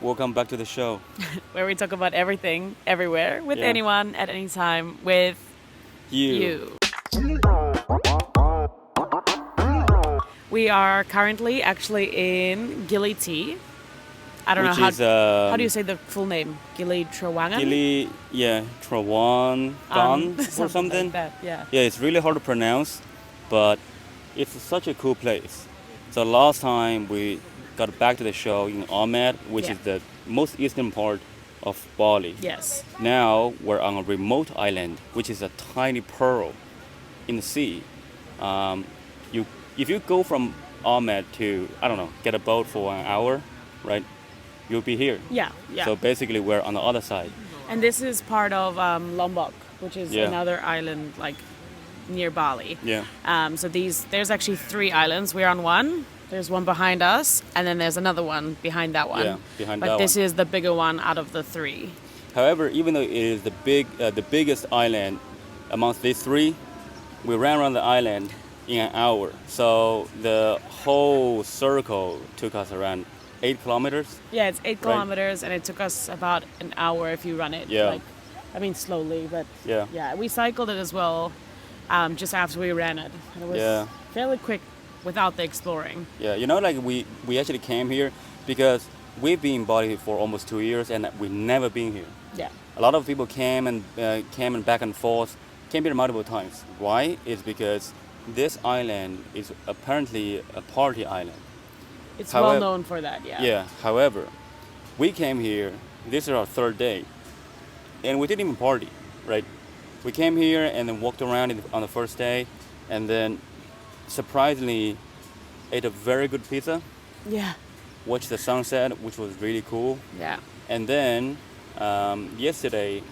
Welcome back to the show. Where we talk about everything, everywhere, with Yeah. anyone, at any time, with You. you. We are currently actually in Gili Tea. I don't know Which how. is How do you say the full name? Gili Trawangan? Gili, Trawangan or something something. like that. Yeah. Yeah, it's really hard to pronounce, but it's such a cool place. So last time we got back to the show in Ahmed, which Yeah. is the most eastern part of Bali. Yes. Now we're on a remote island, which is a tiny pearl in the sea. Um, you, if you go from Ahmed to, I don't know, get a boat for an hour, right? You'll be here. Yeah. Yeah. So basically, we're on the other side. And this is part of Lombok, which is Yeah. another island like near Bali. Yeah. So there's actually 3 islands. We're on one. There's one behind us, and then there's another one behind that one. Yeah, behind but that this one. is the bigger one out of the 3. However, even though it is the biggest island amongst these 3, we ran around the island in an hour. So the whole circle took us around 8 kilometers. Yeah, it's 8 kilometers, and it took us about an hour if you run it. Yeah. Like, I mean, slowly, but Yeah. yeah, we cycled it as well, just after we ran it. And it was Yeah. fairly quick without the exploring. Yeah, like we actually came here because we've been in Bali for almost 2 years and we've never been here. Yeah. A lot of people came and back and forth, came here multiple times. Why? It's because this island is apparently a party island. It's However- well known for that, yeah. Yeah. However, we came here. This is our 3rd day, and we didn't even party, right? We came here and then walked around on the first day, and then surprisingly ate a very good pizza. Yeah. Watched the sunset, which was really cool. Yeah. And then yesterday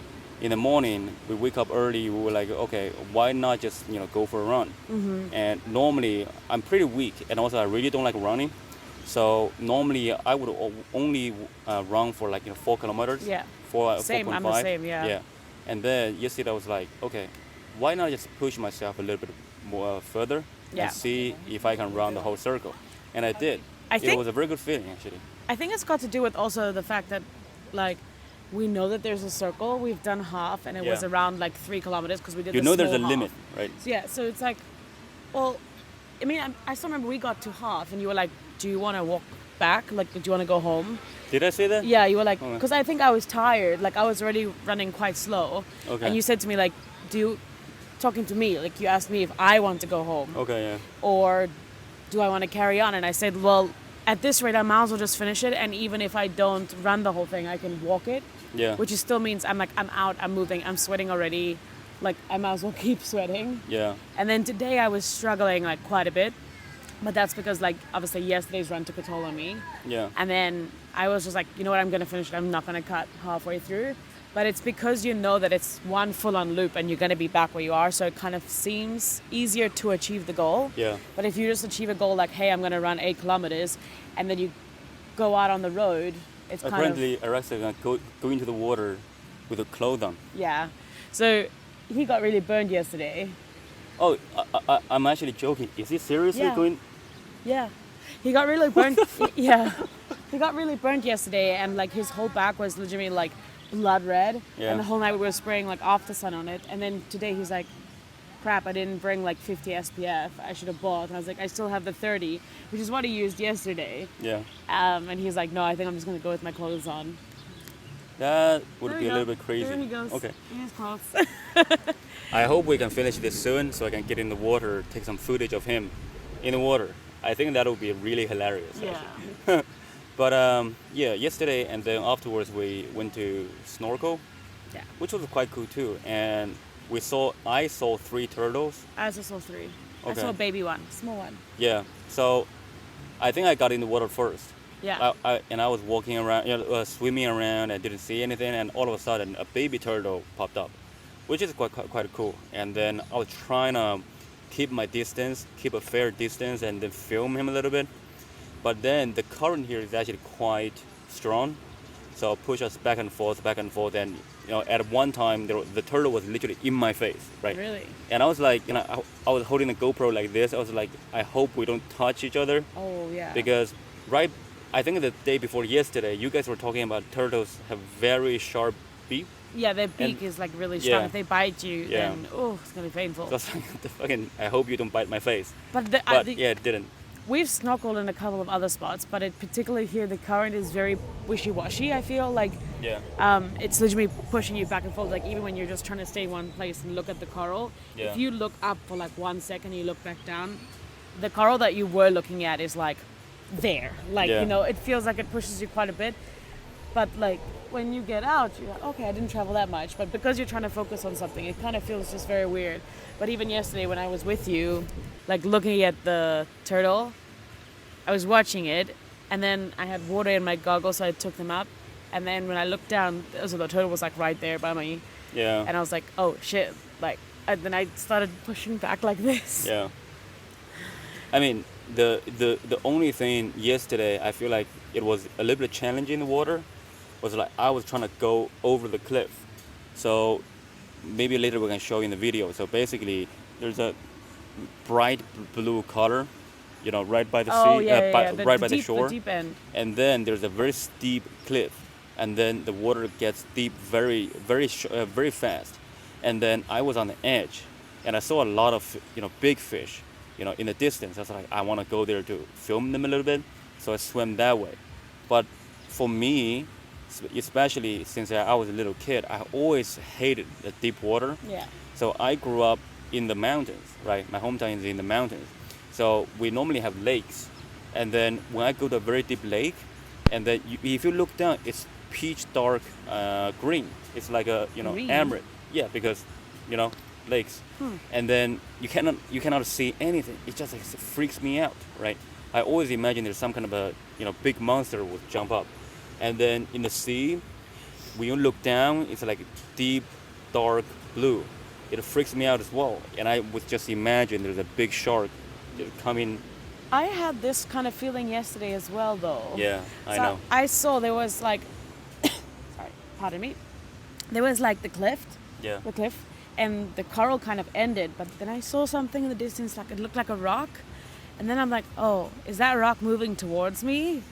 in the morning, we wake up early. We were like, okay, why not just go for a run? Mm-hmm. And normally I'm pretty weak, and also I really don't like running. So normally I would only run for 4 kilometers. Yeah. For Same, 4.5. I'm the same, yeah. Yeah. And then yesterday I was like, okay, why not just push myself a little bit more further Yeah. and see if I can run the whole circle? And I did. I It think- was a very good feeling actually. I think it's got to do with also the fact that, like, we know that there's a circle. We've done half, and it was Yeah. around 3 kilometers because we did. You the know there's a small limit, half. right? So, yeah, so it's like, well, I mean, I still remember we got to half, and you were like, "Do you want to walk back? Like, do you want to go home?" Did I say that? Yeah, you were like, Okay. because I think I was tired. Like, I was already running quite slow, Okay. and you said to me like, "Do you?" Talking to me, like you asked me if I want to go home Okay, yeah. or do I want to carry on? And I said, well, at this rate, I might as well just finish it. And even if I don't run the whole thing, I can walk it. Yeah. Which still means I'm out, I'm moving, I'm sweating already. Like, I might as well keep sweating. Yeah. And then today I was struggling quite a bit. But that's because obviously yesterday's run took a toll on me. Yeah. And then I was just like, you know what, I'm going to finish it. I'm not going to cut halfway through. But it's because you know that it's one full-on loop and you're going to be back where you are. So it kind of seems easier to achieve the goal. Yeah. But if you just achieve a goal like, hey, I'm going to run 8 kilometers, and then you go out on the road, it's kind of... Apparently, Alexa can go into the water with a clothes on. Yeah. So he got really burned yesterday. Oh, I'm actually joking. Is he seriously Yeah. going? Yeah. He got really burnt. Yeah. He got really burnt yesterday, and his whole back was legitimately blood red. Yeah. And the whole night we were spraying after sun on it. And then today he's like, crap, I didn't bring 50 SPF. I should have bought. And I was like, I still have the 30, which is what he used yesterday. Yeah. And he's like, no, I think I'm just going to go with my clothes on. That would There be we a go. little bit crazy. There he goes. Okay. In his clothes. I hope we can finish this soon so I can get in the water, take some footage of him in the water. I think that would be really hilarious. Yeah. Actually. But yeah, yesterday and then afterwards we went to snorkel, Yeah. which was quite cool too. And I saw 3 turtles. I also saw 3. I Okay. saw a baby one, small one. Yeah. So I think I got in the water first. Yeah. I was walking around, swimming around. I didn't see anything, and all of a sudden, a baby turtle popped up, which is quite cool. And then I was trying to keep my distance, keep a fair distance, and then film him a little bit. But then the current here is actually quite strong, so it pushed us back and forth, and at one time the turtle was literally in my face, right? Really? And I was like, I was holding the GoPro like this. I was like, I hope we don't touch each other. Oh, yeah. Because I think the day before yesterday, you guys were talking about turtles have very sharp beak. Yeah, their beak is like really strong. Yeah. If they bite you, Yeah. then it's gonna be painful. So I was like, the fucking, I hope you don't bite my face. But But yeah, it didn't. we've snorkeled in a couple of other spots, but particularly here, the current is very wishy-washy. I feel like Yeah. it's literally pushing you back and forth. Like even when you're just trying to stay in one place and look at the coral, Yeah. if you look up for like 1 second, you look back down, the coral that you were looking at is like there. Like Yeah. it feels like it pushes you quite a bit. But like when you get out, you're like, okay, I didn't travel that much. But because you're trying to focus on something, it kind of feels just very weird. But even yesterday when I was with you, like looking at the turtle, I was watching it, and then I had water in my goggles, so I took them up. And then when I looked down, so the turtle was like right there by me, Yeah. and I was like, oh shit! Like, and then I started pushing back like this. Yeah. I mean, the only thing yesterday I feel like it was a little bit challenging in the water was like I was trying to go over the cliff. So maybe later we can show you in the video. So basically, there's a bright blue color, right by the Oh sea, yeah, yeah, yeah. right by the shore. The deep end. And then there's a very steep cliff, and then the water gets deep very fast. And then I was on the edge, and I saw a lot of big fish, in the distance. I was like, I want to go there to film them a little bit, so I swam that way. But for me, especially since I was a little kid, I always hated the deep water. Yeah. So I grew up in the mountains, right? My hometown is in the mountains. So we normally have lakes. And then when I go to a very deep lake, and then if you look down, it's peach dark green. It's like a, Green? emerald. Yeah, because, lakes. And then you cannot see anything. It just like, it freaks me out, right? I always imagine there's some kind of a, big monster would jump up. And then in the sea, when you look down, it's like deep, dark blue. It freaks me out as well. And I would just imagine there's a big shark coming. I had this kind of feeling yesterday as well, though. Yeah, I So know. I saw there was like, sorry, pardon me. There was like the cliff, Yeah. and the coral kind of ended. But then I saw something in the distance, like it looked like a rock, and then I'm like, oh, is that rock moving towards me,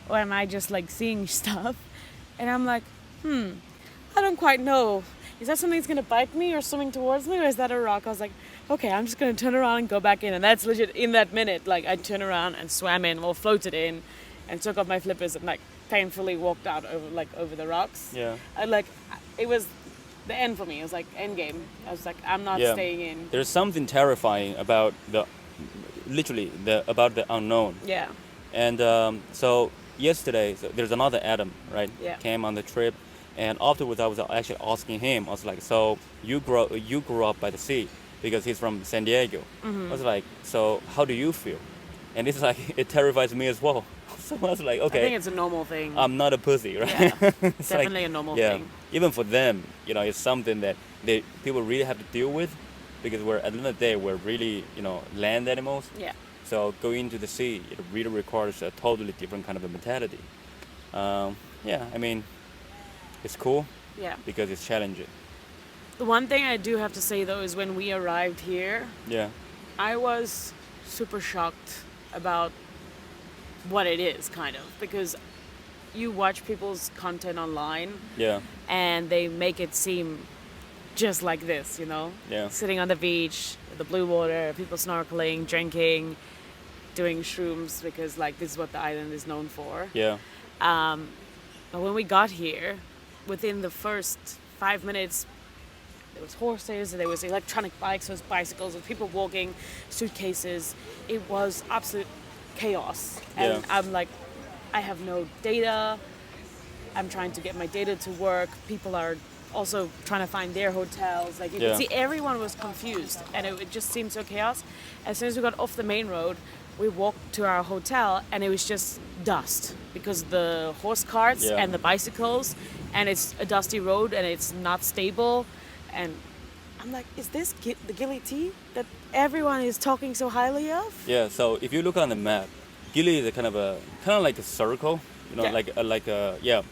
or am I just like seeing stuff? And I'm like, I don't quite know. Is that something that's gonna bite me or swimming towards me, or is that a rock? I was like, okay, I'm just gonna turn around and go back in. And that's legit in that minute. Like I turned around and swam in, or floated in, and took off my flippers and like painfully walked out over the rocks. Yeah. And like it was the end for me. It was like end game. I was like, I'm not Yeah. staying in. There's something terrifying about about the unknown. Yeah. And so yesterday, there's another Adam, right? Yeah. Came on the trip, and afterwards I was actually asking him. I was like, so you grew up by the sea because he's from San Diego. Mm-hmm. I was like, so how do you feel? And it's like it terrifies me as well. So I was like, I okay, think it's a normal thing. I'm not a pussy, right? Yeah. It's like, Definitely a normal yeah, thing. even for them, it's something that people really have to deal with, because at the end of the day, we're really land animals. Yeah. So going into the sea, it really requires a totally different kind of a mentality. Yeah, I mean, it's cool Yeah. because it's challenging. The one thing I do have to say though is when we arrived here, Yeah, I was super shocked about what it is, kind of, because you watch people's content online yeah, and they make it seem just like this, yeah, sitting on the beach, the blue water, people snorkeling, drinking, doing shrooms, because like this is what the island is known for. yeah, But when we got here, within the first 5 minutes, there was horses, there was electronic bikes, there was bicycles, there was people walking, suitcases. It was absolute chaos. And Yeah. I'm like, I have no data. I'm trying to get my data to work. People are also trying to find their hotels. Like you Yeah. could see everyone was confused, and it just seemed so chaos. As soon as we got off the main road, we walked to our hotel, and it was just dust because the horse carts Yeah. and the bicycles, and it's a dusty road, and it's not stable. And I'm like, is this the Gili tea that everyone is talking so highly of? yeah. So if you look on the map, Gili is a kind of like a circle, Yeah. like a yeah,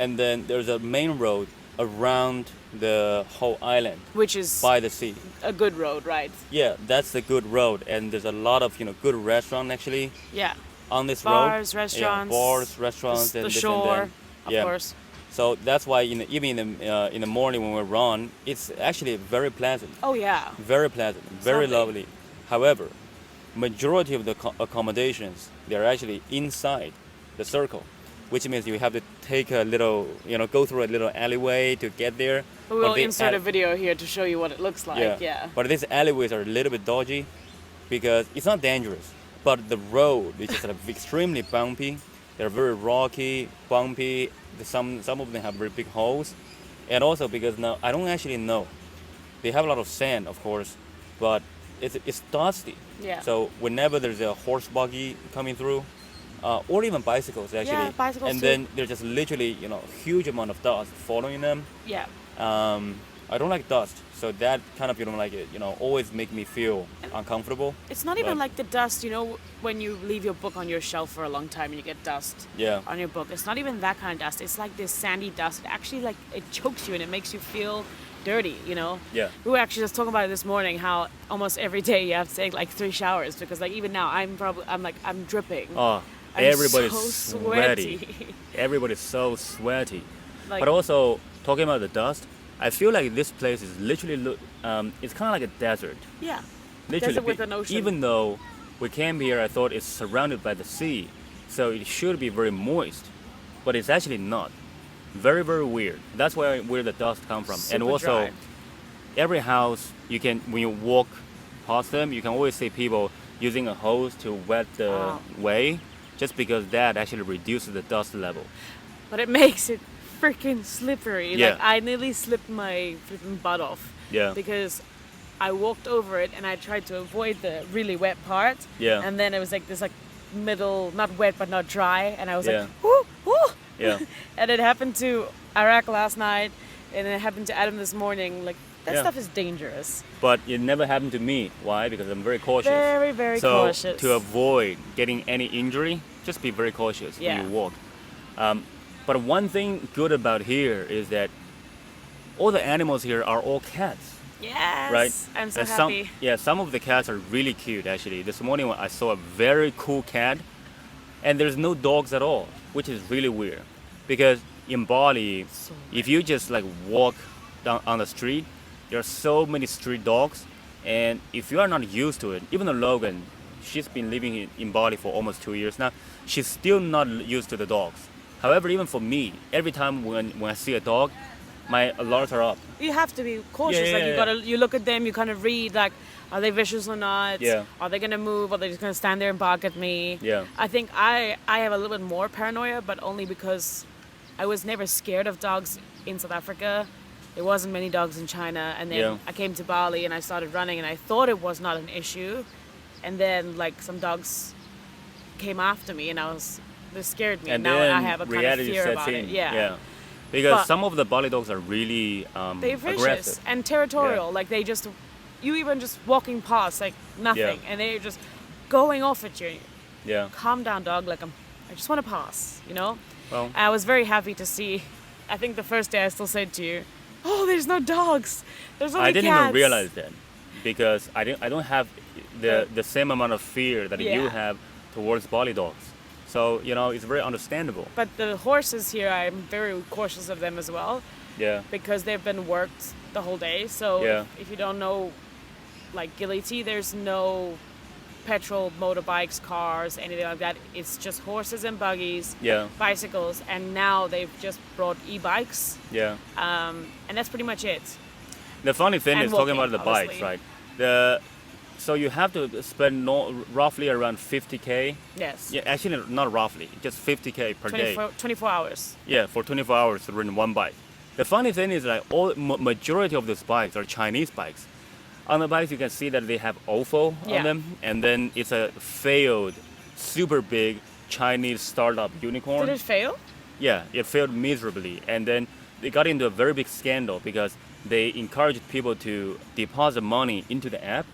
and then there's a main road around the whole island Which is by the sea. a good road, right? Yeah, that's the good road, and there's a lot of good restaurant actually. Yeah. on this Bars, road. restaurants, Yeah, bars, restaurants, the and this shore, and of then. Yeah. course. So that's why even in the morning when we run, it's actually very pleasant, Oh yeah, very pleasant, very lovely. lovely. However, majority of the accommodations they are actually inside the circle, which means you have to take a little, go through a little alleyway to get there. we will the insert a al- video here to show you what it looks like. Yeah. But these alleyways are a little bit dodgy because it's not dangerous, but the road is just extremely bumpy. They're very rocky, bumpy. Some of them have very big holes, and also because now I don't actually know. They have a lot of sand, of course, but it's dusty. Yeah. So whenever there's a horse buggy coming through, or even bicycles actually, Yeah, bicycles and too. then there's just literally huge amount of dust following them. Yeah. I don't like dust, so that kind of like it, always make me feel uncomfortable. It's not even But- like the dust, when you leave your book on your shelf for a long time and you get dust Yeah. on your book. It's not even that kind of dust. It's like this sandy dust. It actually it chokes you and it makes you feel dirty, Yeah. We were actually just talking about it this morning, how almost every day you have to take like 3 showers because like even now I'm dripping. Oh, I'm everybody's so sweaty. sweaty. Everybody's so sweaty. Like- But also talking about the dust, I feel like this place is literally it's kind of like a desert. Yeah. Literally, Desert with an ocean. even though we came here, I thought it's surrounded by the sea, so it should be very moist, but it's actually not. Very, very weird. That's where the dust comes from. And Super also, dry. every house when you walk past them, you can always see people using a hose to wet the Oh. way, just because that actually reduces the dust level. But it makes it freaking slippery. Yeah. Like I nearly slipped my flipping butt off. Yeah. Because I walked over it and I tried to avoid the really wet part. Yeah. And then it was like this middle, not wet but not dry, and I was Yeah. like, whoo, whoo. Yeah. And it happened to Iraq last night, and it happened to Adam this morning. Like that Yeah. stuff is dangerous. But it never happened to me. Why? Because I'm very cautious. Very, very so cautious. to avoid getting any injury, just be very cautious Yeah. when you walk. But one thing good about here is that all the animals here are all cats, Yes. right? I'm so And happy. some of the cats are really cute actually. This morning I saw a very cool cat, and there's no dogs at all, which is really weird. Because in Bali, So if you just like walk down on the street, there are so many street dogs, and if you are not used to it, even though Logan, she's been living in Bali for almost 2 years now, she's still not used to the dogs. However, even for me, every time when I see a dog, my alerts are up. You have to be cautious. Yeah, like yeah, you look at them, you kind of read like, are they vicious or not? Yeah. Are they gonna move? Are they just gonna stand there and bark at me? Yeah. I think I have a little bit more paranoia, but only because I was never scared of dogs in South Africa. There wasn't many dogs in China, and then Yeah. I came to Bali and I started running, and I thought it was not an issue, and then like some dogs came after me, and this scared me. And now then I have a kind of reality fear sets about in. it. Yeah. Because But- some of the Bali dogs are really They're vicious aggressive. and territorial. Like they just, you even just walking past, like nothing, Yeah. and they're just going off at you. Yeah. Calm down, dog. Like I just want to pass. Well, I was very happy to see. I think the first day I still said to you, "Oh, there's no dogs. There's only I didn't cats." even realize that because I don't have the same amount of fear that you Yeah. have towards Bali dogs. So it's very understandable. But the horses here, I'm very cautious of them as well Yeah. because they've been worked the whole day. So Yeah. if you don't know, like Gili, there's no petrol, motorbikes, cars, anything like that. It's just horses and buggies, Yeah. bicycles, and now they've just brought e-bikes, Yeah. and that's pretty much it. The funny thing And is talking walking, about the bikes, obviously. right? So you have to spend roughly around 50K. Yes. Yeah, actually not roughly, just 50K per day. 24 hours. Yeah, for 24 hours to rent one bike. The funny thing is like majority of these bikes are Chinese bikes. On the bikes you can see that they have OFO Yeah. on them, and then it's a failed, super big Chinese startup unicorn. Did it fail? Yeah, it failed miserably, and then they got into a very big scandal because they encouraged people to deposit money into the app.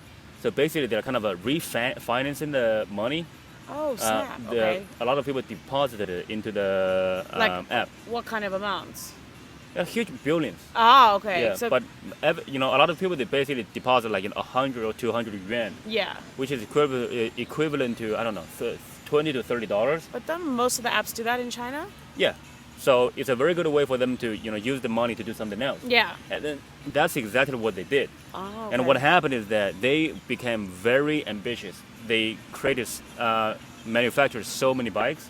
So basically, they're kind of refinancing the money. Oh, snap. Okay. A lot of people deposited it into the Like app. what kind of amounts? Huge billions. Ah, okay. Yeah, So but a lot of people they basically deposit like 100 or 200 yuan, yeah. which is equivalent to I don't know $20 to $30. But then most of the apps do that in China. Yeah. So it's a very good way for them to, use the money to do something else. Yeah. And then that's exactly what they did. Oh, okay. And what happened is that they became very ambitious. They created, manufactured so many bikes,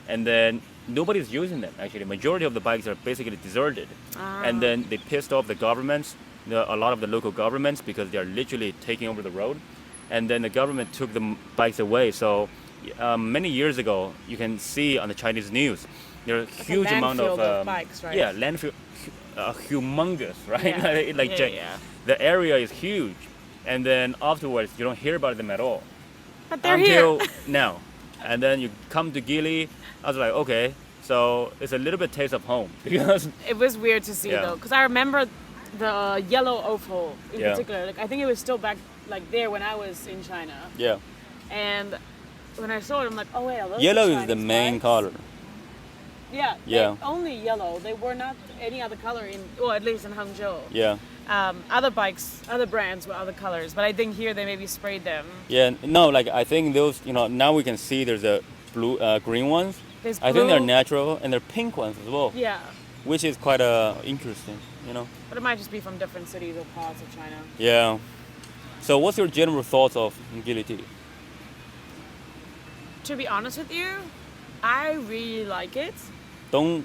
and then nobody's using them. Actually, majority of the bikes are basically deserted. And then they pissed off the governments, a lot of the local governments, because they are literally taking over the road. And then the government took the bikes away. So many years ago, you can see on the Chinese news, there are a huge amount of bikes, right? Yeah, landfill, humongous, right? Yeah. Yeah. The area is huge, and then afterwards you don't hear about them at all But they're until here. now. And then you come to Gili, I was like, okay, so it's a little bit taste of home because It was weird to see Yeah. though, because I remember the yellow oval in Yeah. particular. Like I think it was still back like there when I was in China, yeah, and when I saw it, I'm like, oh wait, are those yellow the is the Chinese main bikes? color. Yeah, Yeah. only yellow. They were not any other color or at least in Hangzhou. Yeah, Other bikes, other brands were other colors, but I think here they maybe sprayed them. yeah. No, like I think those, now we can see there's a blue, green ones. There's I think they're blue. natural, and they're pink ones as well, Yeah, which is quite interesting. but it might just be from different cities or parts of China. Yeah. So what's your general thoughts of Gili tea? To be honest with you, I really like it. Don't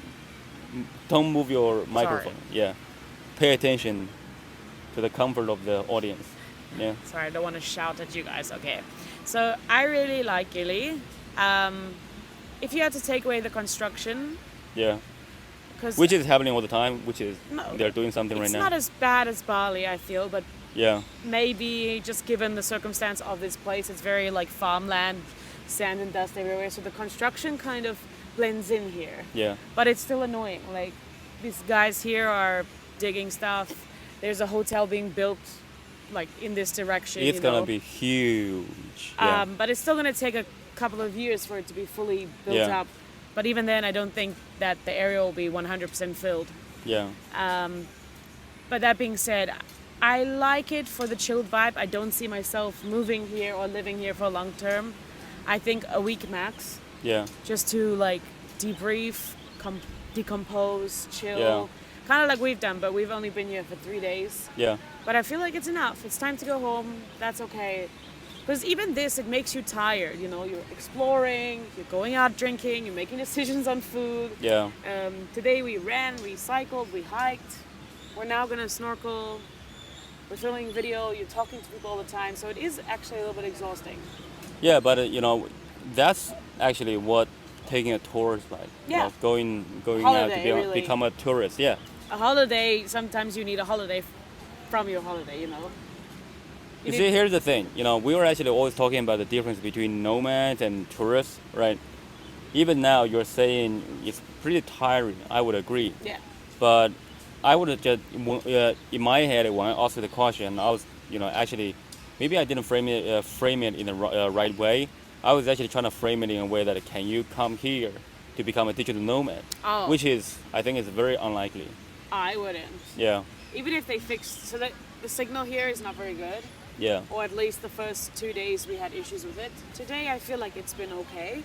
move your microphone. Yeah. Pay attention to the comfort of the audience. Yeah. Sorry, I don't want to shout at you guys. Okay, so I really like Gili. If you had to take away the construction, Yeah. because Which is happening all the time, which is No, they're doing something right it's now. not as bad as Bali, I feel, but Yeah. maybe just given the circumstance of this place, it's very like farmland, sand and dust everywhere, so the construction kind of blends in here. Yeah. But it's still annoying. Like these guys here are digging stuff. There's a hotel being built like in this direction. It's you know? gonna be huge. Yeah. But it's still gonna take a couple of years for it to be fully built Yeah. up. But even then, I don't think that the area will be 100% filled. Yeah. But that being said, I like it for the chilled vibe. I don't see myself moving here or living here for long term. I think a week max, Yeah. just to like debrief, decompose, chill. Yeah. Kind of like we've done, but we've only been here for 3 days. Yeah. But I feel like it's enough. It's time to go home. That's okay. Because even this, it makes you tired. You know, you're exploring, you're going out drinking, you're making decisions on food. Yeah. Today we ran, we cycled, we hiked. We're now gonna snorkel. We're filming video. You're talking to people all the time, so it is actually a little bit exhausting. Yeah, but that's actually what taking a tour is like. Yeah. Going out Holiday, to really. become a tourist. Yeah. A holiday. Sometimes you need a holiday from your holiday. You know. You see, here's the thing. We were actually always talking about the difference between nomads and tourists, right? Even now, you're saying it's pretty tiring. I would agree. Yeah. But I would have just, in my head, when I asked the question, I was, actually, maybe I didn't frame it in the right way. I was actually trying to frame it in a way that can you come here to become a digital nomad, Oh. which is, I think, is very unlikely. I wouldn't. Yeah, Even if they fixed, so that the signal here is not very good, yeah, or at least the first 2 days we had issues with it. Today I feel like it's been okay,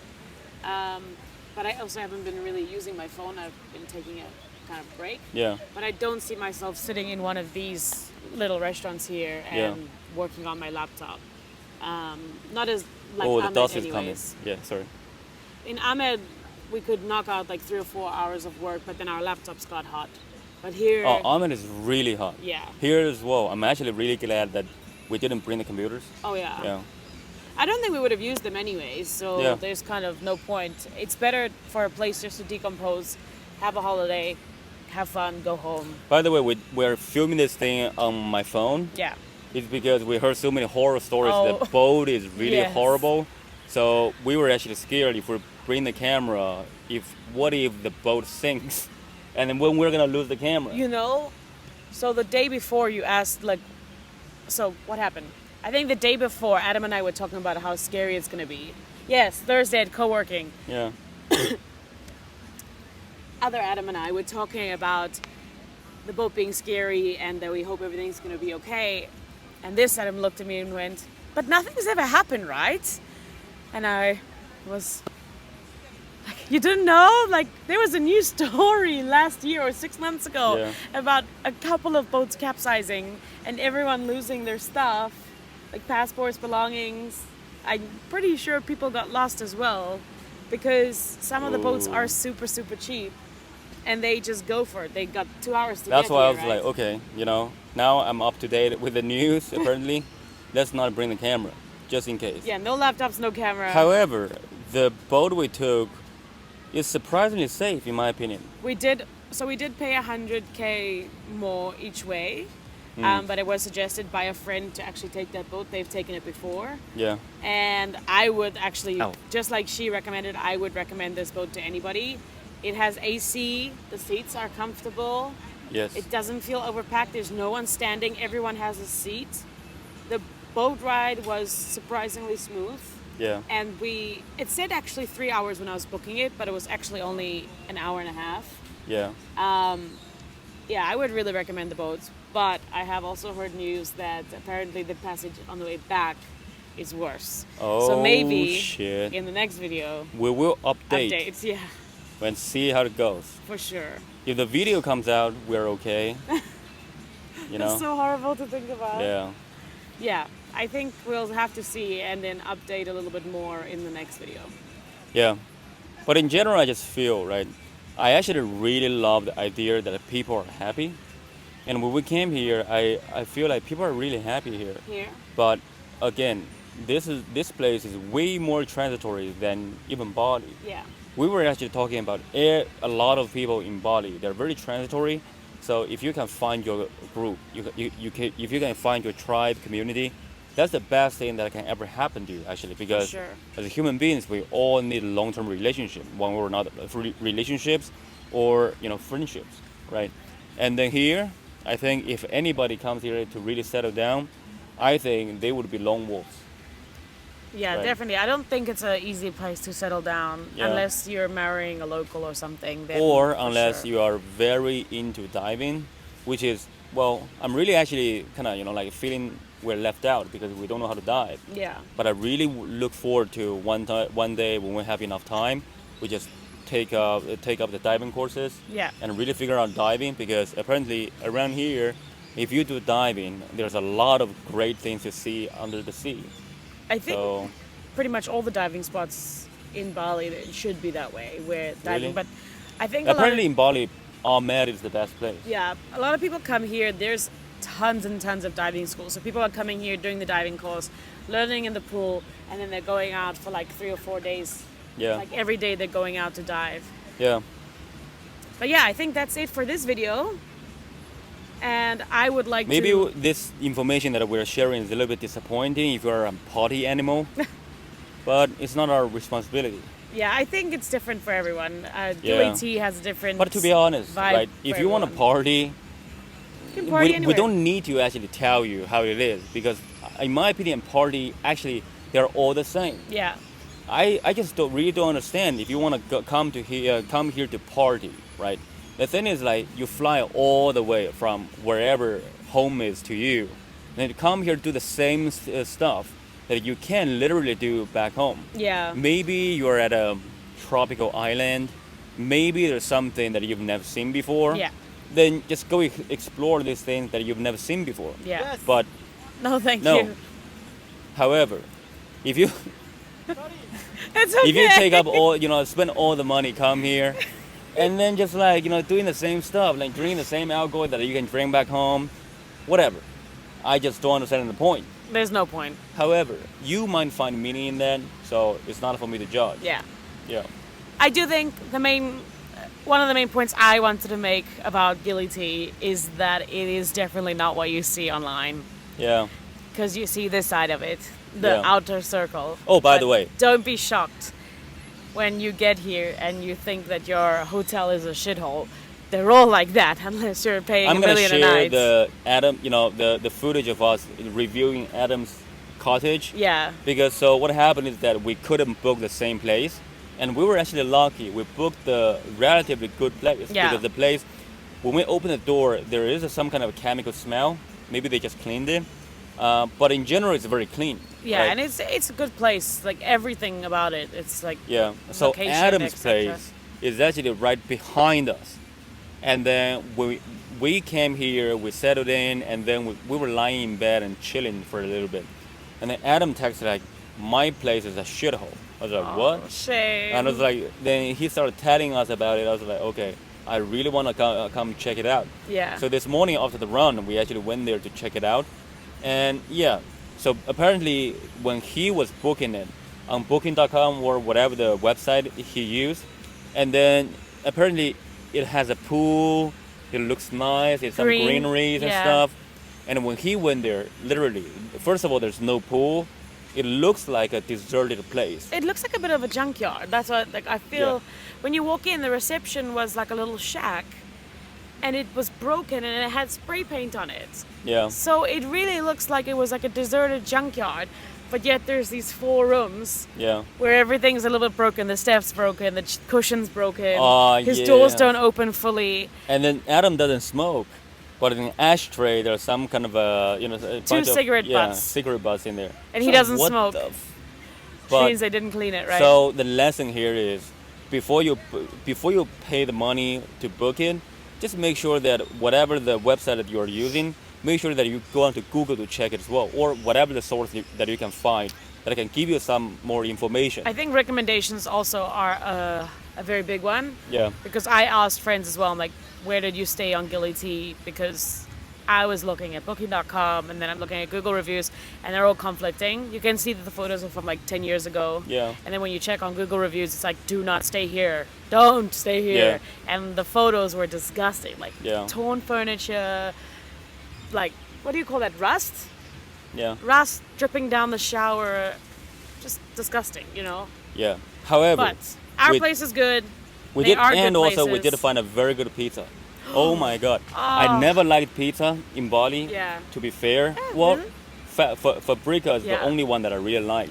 but I also haven't been really using my phone. I've been taking a kind of break. yeah, But I don't see myself sitting in one of these little restaurants here and Yeah. working on my laptop. Not as like oh, the Ahmed dust is coming. anyways. Yeah, sorry. In Ahmed, we could knock out like 3 or 4 hours of work, but then our laptops got hot. But here, Oh, Ahmed is really hot. yeah. Here as well. I'm actually really glad that we didn't bring the computers. Oh yeah. Yeah, I don't think we would have used them anyways, so Yeah. there's kind of no point. It's better for a place just to decompose, have a holiday, have fun, go home. By the way, we're filming this thing on my phone. Yeah. It's because we heard so many horror stories. Oh. The boat is really Yes. horrible. So we were actually scared if we bring the camera, what if the boat sinks? And then when we're gonna lose the camera. You know, so the day before you asked, like, so what happened? I think the day before, Adam and I were talking about how scary it's gonna be. Yes, Thursday at co-working. Yeah. Other Adam and I were talking about the boat being scary and that we hope everything's gonna be okay. And this Adam looked at me and went, but nothing's ever happened, right? And I was like, you didn't know? Like, there was a new story last year or 6 months ago Yeah. about a couple of boats capsizing and everyone losing their stuff, like passports, belongings. I'm pretty sure people got lost as well because some of the boats are Ooh. super, super cheap and they just go for it. They got 2 hours to That's get why I here, was right? like, okay, now I'm up to date with the news. Apparently, let's not bring the camera, just in case. Yeah, no laptops, no camera. However, the boat we took is surprisingly safe, in my opinion. We did pay 100K more each way, but it was suggested by a friend to actually take that boat. They've taken it before, Yeah. and I would actually, Ow. just like she recommended, I would recommend this boat to anybody. It has AC, the seats are comfortable, Yes. it doesn't feel overpacked, there's no one standing, everyone has a seat. The boat ride was surprisingly smooth. Yeah. And it said actually 3 hours when I was booking it, but it was actually only an hour and a half. Yeah. Yeah, I would really recommend the boats, but I have also heard news that apparently the passage on the way back is worse. Oh, So maybe shit. in the next video, We will update updates, yeah, and see how it goes. for sure. If the video comes out, we're okay. It's so horrible to think about. Yeah. Yeah, I think we'll have to see and then update a little bit more in the next video. Yeah. But in general, I just feel, right, I actually really love the idea that people are happy. And when we came here, I feel like people are really happy here. Here? But again, this place is way more transitory than even Bali. Yeah. We were actually talking about a lot of people in Bali. They're very transitory. So if you can find your group, if you can find your tribe community, that's the best thing that can ever happen to you, actually. Because sure. as human beings, we all need a long-term relationship, one or another, relationships or friendships, right? And then here, I think if anybody comes here to really settle down, I think they would be lone wolves. Yeah, Right. definitely. I don't think it's an easy place to settle down Yeah. unless you're marrying a local or something. Then Or for unless sure. you are very into diving, which is, well, I'm really actually kind of like feeling we're left out because we don't know how to dive. Yeah. But I really look forward to one day when we have enough time, we just take up the diving courses Yeah. and really figure out diving, because apparently around here, if you do diving, there's a lot of great things to see under the sea. I think So pretty much all the diving spots in Bali it should be that way, where diving. Really? But I think apparently in Bali, Ahmed is the best place. a lot of people come here. There's tons and tons of diving schools. So people are coming here doing the diving course, learning in the pool, and then they're going out for like 3 or 4 days. Yeah. Like every day they're going out to dive. Yeah. But yeah, I think that's it for this video. And I would like Maybe to... this information that we're sharing is a little bit disappointing if you're a party animal, but it's not our responsibility. Yeah, I think it's different for everyone. Yeah. Gili has a different But to be honest, vibe right, for if you want to everyone. party, You can party we anywhere. don't need to actually tell you how it is, because in my opinion, party, actually, they're all the same. Yeah, I just really don't understand if you want to come here to party, right? The thing is, like, you fly all the way from wherever home is to you, and then come here to do the same stuff that you can literally do back home. yeah, Maybe you're at a tropical island. Maybe there's something that you've never seen before. yeah, Then just go explore these things that you've never seen before. yeah. But No, thank no. you. However, if you It's okay. if you take up all, spend all the money, come here, and then just like, doing the same stuff, like drinking the same alcohol that you can drink back home, whatever. I just don't understand the point. There's no point. However, you might find meaning in that, so it's not for me to judge. Yeah. Yeah. I do think one of the main points I wanted to make about Gili tea is that it is definitely not what you see online. Yeah. Because you see this side of it, the Yeah. outer circle. Oh, by But the way. don't be shocked when you get here and you think that your hotel is a shithole. They're all like that unless you're paying I'm $1 gonna million a share night. the footage of us reviewing Adam's cottage. Yeah, Because so what happened is that we couldn't book the same place, and we were actually lucky. We booked the relatively good place, Yeah. because the place, when we opened the door, there is some kind of chemical smell. Maybe they just cleaned it, But in general, it's very clean. Yeah, right? and it's a good place. Like everything about it, it's like Yeah. So location, Adam's etc. place is actually right behind us, and then we came here, we settled in, and then we were lying in bed and chilling for a little bit, and then Adam texted like, "My place is a shithole." I was like, Oh, "What?" shame. And I was like, then he started telling us about it. I was like, "Okay, I really want to come check it out." Yeah. So this morning after the run, we actually went there to check it out, and yeah. So apparently, when he was booking it on Booking.com or whatever the website he used, and then apparently it has a pool. It looks nice. It's some Green, greeneries and yeah. stuff. And when he went there, literally, first of all, there's no pool. It looks like a deserted place. It looks like a bit of a junkyard. That's what like I feel. When you walk in, the reception was like a little shack, and it was broken and it had spray paint on it. Yeah. So it really looks like it was like a deserted junkyard, but yet there's these 4 rooms Yeah. where everything's a little bit broken. The steps broken, the cushion's broken. His yeah. doors don't open fully. And then Adam doesn't smoke, but in the ashtray there's some kind of a a bunch of- cigarette yeah, butts. cigarette butts in there. And he doesn't what smoke. The Which but means they didn't clean it right. so the lesson here is before you pay the money to book it, just make sure that whatever the website that you are using, make sure that you go onto Google to check it as well, or whatever the source that you can find that can give you some more information. I think recommendations also are a very big one. Yeah. Because I asked friends as well, I'm like, where did you stay on Gili T? Because I was looking at Booking.com and then I'm looking at Google reviews and they're all conflicting. You can see that the photos are from like 10 years ago. Yeah. And then when you check on Google reviews, it's like, do not stay here. Don't stay here. And the photos were disgusting. Like Yeah. torn furniture, like, what do you call that? Rust? Yeah. Rust dripping down the shower. Just disgusting, Yeah. However, But our we- place is good. we They did, are good and also we places. did find a very good pizza. Oh my god! I never liked pizza in Bali. Yeah. To be fair, well, Fabrica is Yeah. the only one that I really like,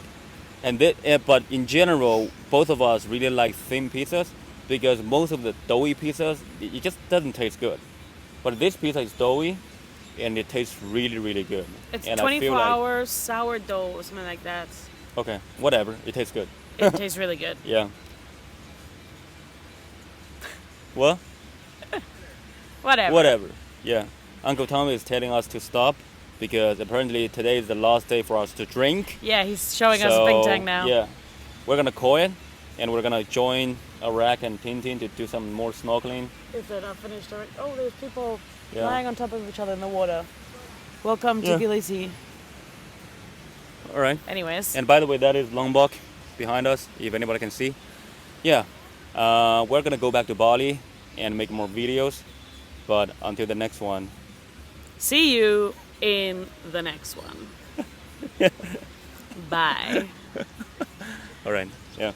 and but in general, both of us really like thin pizzas because most of the doughy pizzas it just doesn't taste good. But this pizza is doughy, and it tastes really really good. It's and 24 I feel like, hours sourdough or something like that. okay, whatever, it tastes good. It tastes really good. Yeah. What? Whatever. Whatever. Yeah. Uncle Tommy is telling us to stop because apparently today is the last day for us to drink. Yeah, he's showing us a big tank now. Yeah. We're gonna call it and we're gonna join Iraq and Tintin to do some more snorkeling. If they're not finished already. Oh, there's people Yeah. lying on top of each other in the water. Welcome to Yeah. Gili T. Alright. Anyways. And by the way, that is Lombok behind us, if anybody can see. Yeah. We're gonna go back to Bali and make more videos. But until the next one. See you in the next one. Bye. Alright. Yeah.